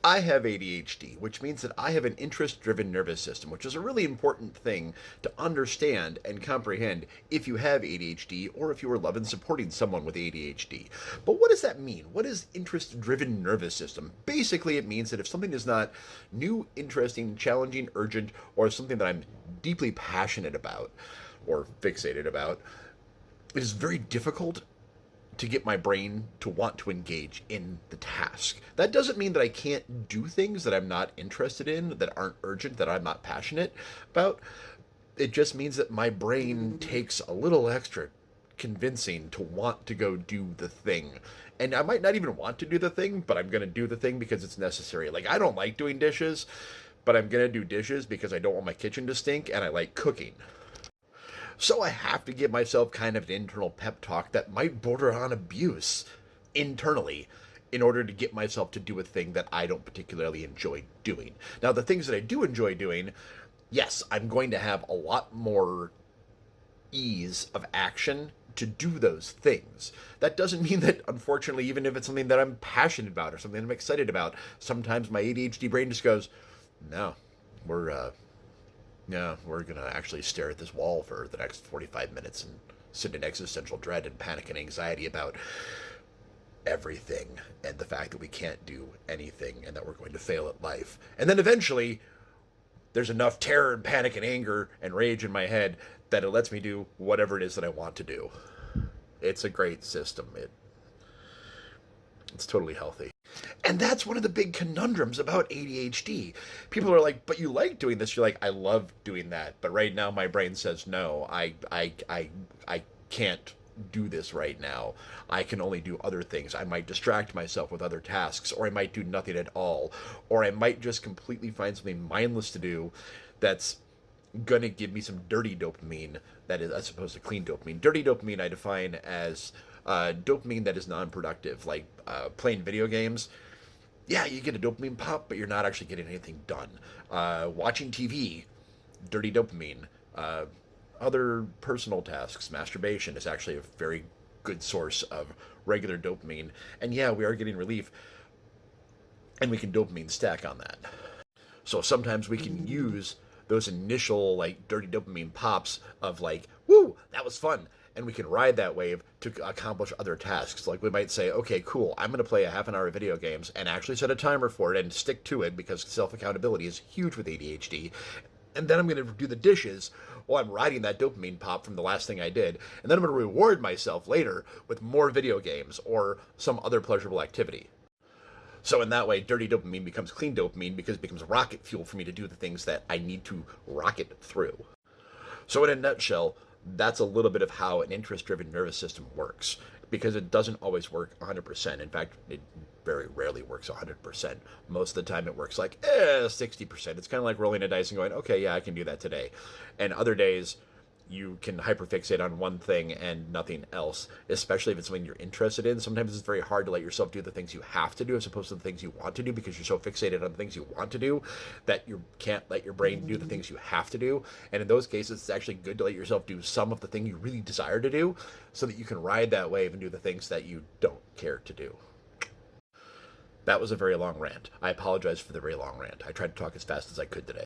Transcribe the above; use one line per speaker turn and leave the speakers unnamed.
I have ADHD, which means that I have an interest driven nervous system, which is a really important thing to understand and comprehend if you have ADHD or if you are loving supporting someone with ADHD. But what does that mean? What is interest driven nervous system? Basically, it means that if something is not new, interesting, challenging, urgent, or something that I'm deeply passionate about or fixated about, it is very difficult to get my brain to want to engage in the task. That doesn't mean that I can't do things that I'm not interested in, that aren't urgent, that I'm not passionate about. It just means that my brain takes a little extra convincing to want to go do the thing. And I might not even want to do the thing, but I'm going to do the thing because it's necessary. Like, I don't like doing dishes, but I'm going to do dishes because I don't want my kitchen to stink and I like cooking. So I have to give myself kind of an internal pep talk that might border on abuse internally in order to get myself to do a thing that I don't particularly enjoy doing. Now, the things that I do enjoy doing, yes, I'm going to have a lot more ease of action to do those things. That doesn't mean that, unfortunately, even if it's something that I'm passionate about or something I'm excited about, sometimes my ADHD brain just goes, no, we're yeah, we're gonna actually stare at this wall for the next 45 minutes and sit in existential dread and panic and anxiety about everything and the fact that we can't do anything and that we're going to fail at life. And then eventually, there's enough terror and panic and anger and rage in my head that it lets me do whatever it is that I want to do. It's a great system. It's totally healthy. And that's one of the big conundrums about ADHD. People are like, "But you like doing this." You're like, "I love doing that, but right now my brain says no. I can't do this right now. I can only do other things. I might distract myself with other tasks, or I might do nothing at all, or I might just completely find something mindless to do that's gonna give me some dirty dopamine that is as opposed to clean dopamine. Dirty dopamine I define as dopamine that is non-productive, like playing video games. Yeah, you get a dopamine pop, but you're not actually getting anything done. Watching TV, dirty dopamine. Other personal tasks, masturbation is actually a very good source of regular dopamine. And yeah, we are getting relief, and we can dopamine stack on that. So sometimes we can use those initial like dirty dopamine pops of like, woo, that was fun. And we can ride that wave to accomplish other tasks. Like we might say, okay, cool, I'm going to play a half an hour of video games and actually set a timer for it and stick to it because self accountability is huge with ADHD. And then I'm going to do the dishes while I'm riding that dopamine pop from the last thing I did. And then I'm going to reward myself later with more video games or some other pleasurable activity. So in that way, dirty dopamine becomes clean dopamine because it becomes rocket fuel for me to do the things that I need to rocket through. So in a nutshell, that's a little bit of how an interest-driven nervous system works because it doesn't always work 100%. In fact, it very rarely works 100%. Most of the time it works like 60%. It's kind of like rolling a dice and going, okay, yeah, I can do that today. And other days, you can hyperfixate on one thing and nothing else, especially if it's something you're interested in. Sometimes it's very hard to let yourself do the things you have to do as opposed to the things you want to do because you're so fixated on the things you want to do that you can't let your brain do the things you have to do. And in those cases, it's actually good to let yourself do some of the thing you really desire to do so that you can ride that wave and do the things that you don't care to do. That was a very long rant. I apologize for the very long rant. I tried to talk as fast as I could today.